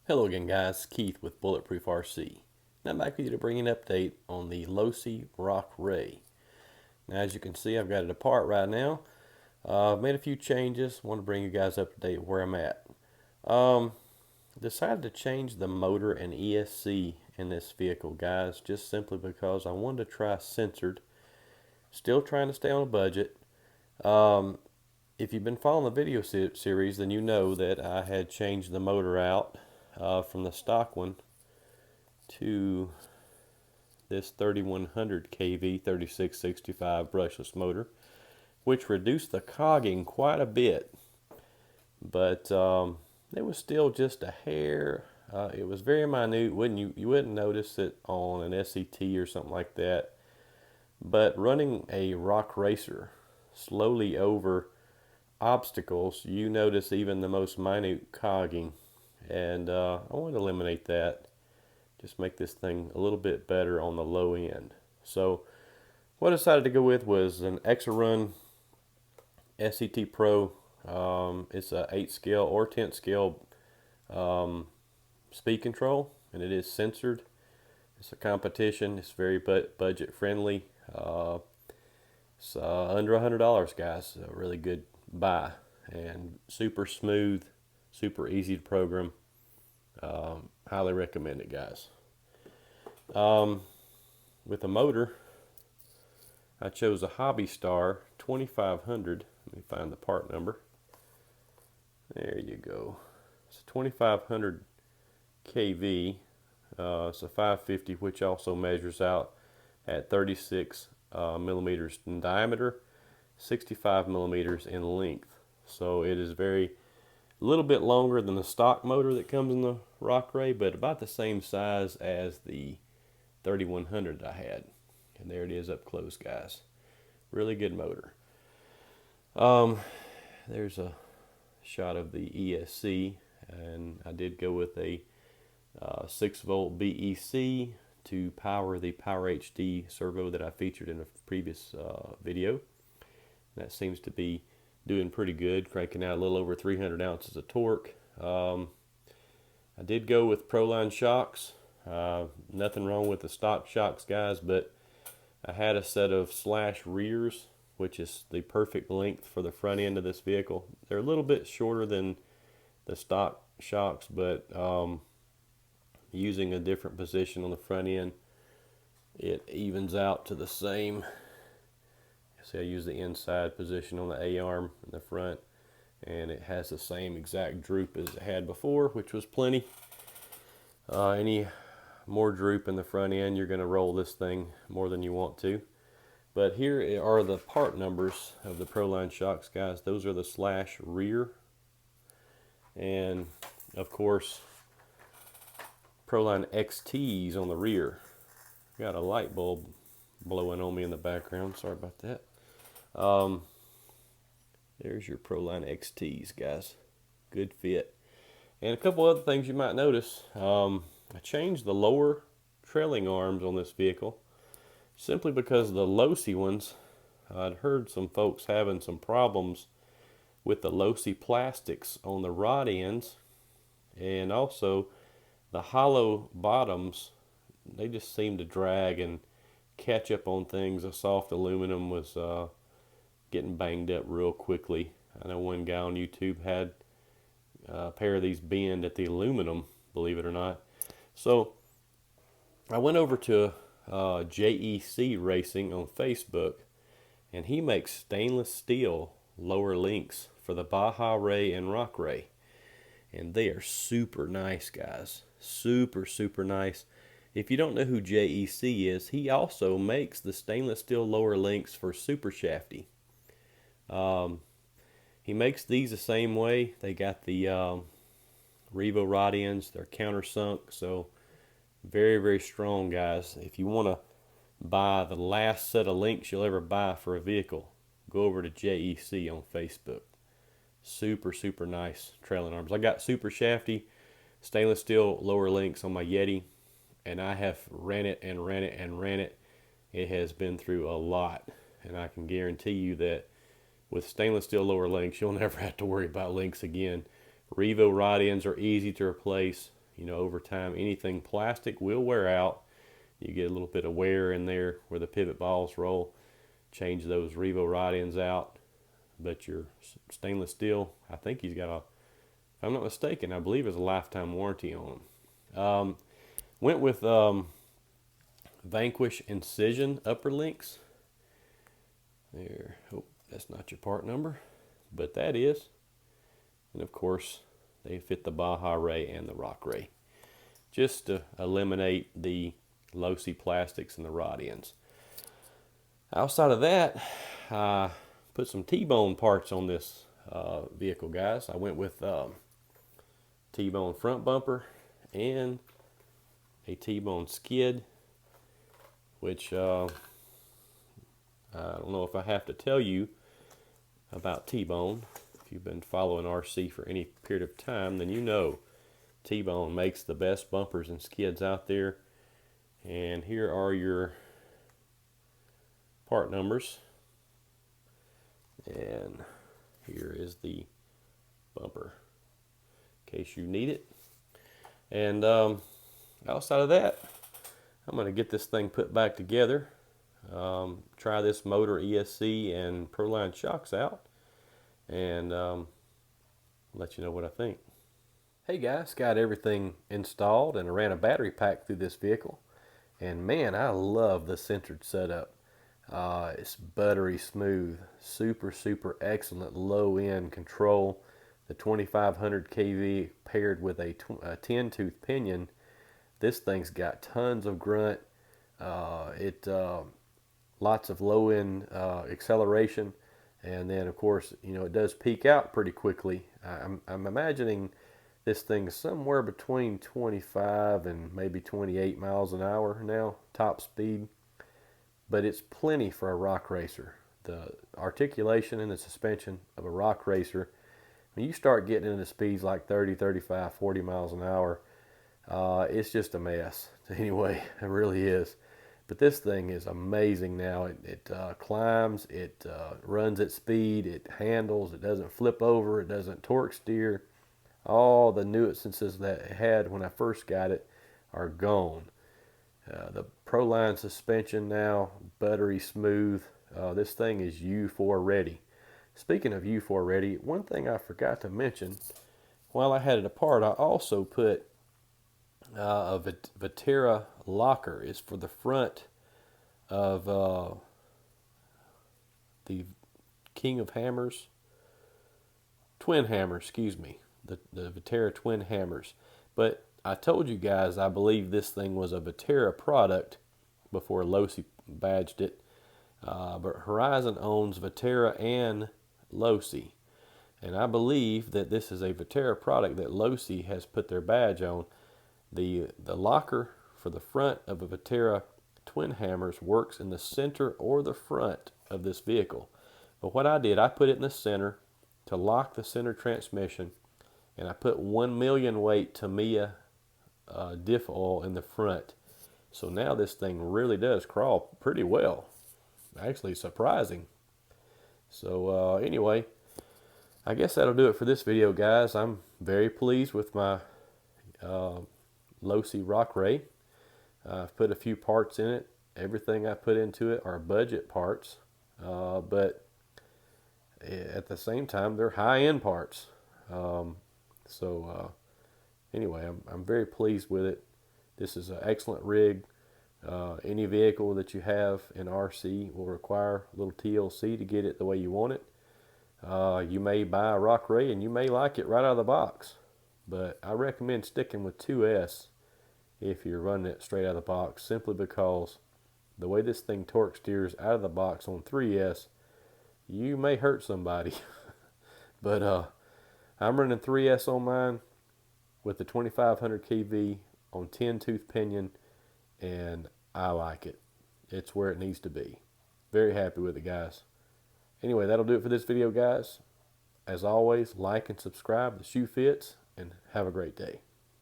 Hello again guys, Keith with Bulletproof RC. Now I'm back with you to bring an update on the Losi Rock Rey. Now as you can see, I've got it apart right now. I've made a few changes, want to bring you guys up to date where I'm at. Decided to change the motor and ESC in this vehicle guys, just simply because I wanted to try censored. Still trying to stay on a budget. If you've been following the video series, then you know that I had changed the motor out from the stock one to this 3100 kV 3665 brushless motor, which reduced the cogging quite a bit, but it was still just a hair. It was very minute. You wouldn't notice it on an SCT or something like that, but running a rock racer slowly over obstacles, you notice even the most minute cogging, and I want to eliminate that. Just make this thing a little bit better on the low end. So what I decided to go with was an Xerun SCT Pro. It's a 8 scale or 10 scale speed control, and it is censored. It's a competition. It's very budget friendly. It's under $100, guys. A really good buy, and super smooth, super easy to program. Highly recommend it, guys. With the motor, I chose a Hobbystar 2500. Let me find the part number. There you go. It's a 2500 kV. It's a 550, which also measures out at 36 millimeters in diameter, 65 millimeters in length. So it is a little bit longer than the stock motor that comes in the Rock Rey, but about the same size as the 3100 I had. And there it is up close, guys. Really good motor. There's a shot of the ESC, and I did go with a 6-volt BEC to power the Power HD servo that I featured in a previous video. That seems to be doing pretty good, cranking out a little over 300 ounces of torque. I did go with Proline Shocks. Nothing wrong with the stock shocks, guys, but I had a set of slash rears, which is the perfect length for the front end of this vehicle. They're a little bit shorter than the stock shocks, but using a different position on the front end, it evens out to the same. See, I use the inside position on the A-arm in the front, and it has the same exact droop as it had before, which was plenty. Any more droop in the front end, you're going to roll this thing more than you want to. But here are the part numbers of the Proline Shocks, guys. Those are the slash rear, and of course Proline XTs on the rear. Got a light bulb blowing on me in the background, sorry about that. There's your Proline XTs, guys. Good fit. And a couple other things you might notice. I changed the lower trailing arms on this vehicle simply because the Losi ones, I'd heard some folks having some problems with the Losi plastics on the rod ends, and also the hollow bottoms. They just seem to drag and catch up on things. The soft aluminum was getting banged up real quickly. I know one guy on YouTube had a pair of these bend at the aluminum, believe it or not. So I went over to JEC Racing on Facebook, and he makes stainless steel lower links for the Baja Rey and Rock Rey, and they are super nice, guys. Super nice. If you don't know who JEC is, he also makes the stainless steel lower links for Super Shafty. He makes these the same way. They got the Revo rod ends. They're countersunk, so very strong, guys. If you want to buy the last set of links you'll ever buy for a vehicle, go over to JEC on Facebook. Super nice trailing arms. I got Super Shafty stainless steel lower links on my Yeti, and I have ran it. It has been through a lot, and I can guarantee you that with stainless steel lower links, you'll never have to worry about links again. Revo rod ends are easy to replace. You know, over time, anything plastic will wear out. You get a little bit of wear in there where the pivot balls roll. Change those Revo rod ends out. But your stainless steel, I think he's got a, if I'm not mistaken, I believe it's a lifetime warranty on them. Went with Vanquish Incision upper links. There, oh, that's not your part number, but that is. And of course, they fit the Baja Ray and the Rock Ray, just to eliminate the Losi plastics and the rod ends. Outside of that, I put some Tbone parts on this vehicle, guys. I went with Tbone front bumper and a Tbone skid, which I don't know if I have to tell you about Tbone. If you've been following RC for any period of time, then you know Tbone makes the best bumpers and skids out there. And here are your part numbers. And here is the bumper, in case you need it. And outside of that, I'm going to get this thing put back together. Try this motor ESC and Proline Shocks out, and let you know what I think. Hey guys, got everything installed and I ran a battery pack through this vehicle, and man, I love the centered setup. It's buttery smooth, super excellent low end control. The 2500 kV paired with a 10 tooth pinion, this thing's got tons of grunt. Lots of low end acceleration, and then of course, you know, it does peak out pretty quickly. I'm imagining this thing's somewhere between 25 and maybe 28 miles an hour now, top speed, but it's plenty for a rock racer. The articulation and the suspension of a rock racer, when you start getting into speeds like 30, 35, 40 miles an hour, it's just a mess. Anyway, it really is. But this thing is amazing now. It climbs, it runs at speed, it handles, it doesn't flip over, it doesn't torque steer. All the nuisances that it had when I first got it are gone. The Proline suspension now, buttery smooth. This thing is U4 ready. Speaking of U4 ready, one thing I forgot to mention, while I had it apart, I also put a Vetera locker. Is for the front of the King of Hammers, twin hammer, excuse me, the Vetera twin hammers. But I told you guys I believe this thing was a Vetera product before Losi badged it. But Horizon owns Vetera and Losi, and I believe that this is a Vetera product that Losi has put their badge on. The locker for the front of a Vetera twin hammers works in the center or the front of this vehicle. But what I did, I put it in the center to lock the center transmission, and I put 1 million weight Tamiya diff oil in the front. So now this thing really does crawl pretty well. Actually surprising. So anyway, I guess that'll do it for this video, guys. I'm very pleased with my Losi Rock Rey. I've put a few parts in it. Everything I put into it are budget parts, but at the same time they're high-end parts. Anyway, I'm very pleased with it. This is an excellent rig. Any vehicle that you have in RC will require a little TLC to get it the way you want it. You may buy a Rock Rey and you may like it right out of the box, but I recommend sticking with 2S if you're running it straight out of the box, simply because the way this thing torque steers out of the box on 3S, you may hurt somebody. But I'm running 3S on mine with the 2500 kV on 10 tooth pinion, and I like it. It's where it needs to be. Very happy with it, guys. Anyway, that'll do it for this video, guys. As always, like and subscribe. The shoe fits, and have a great day.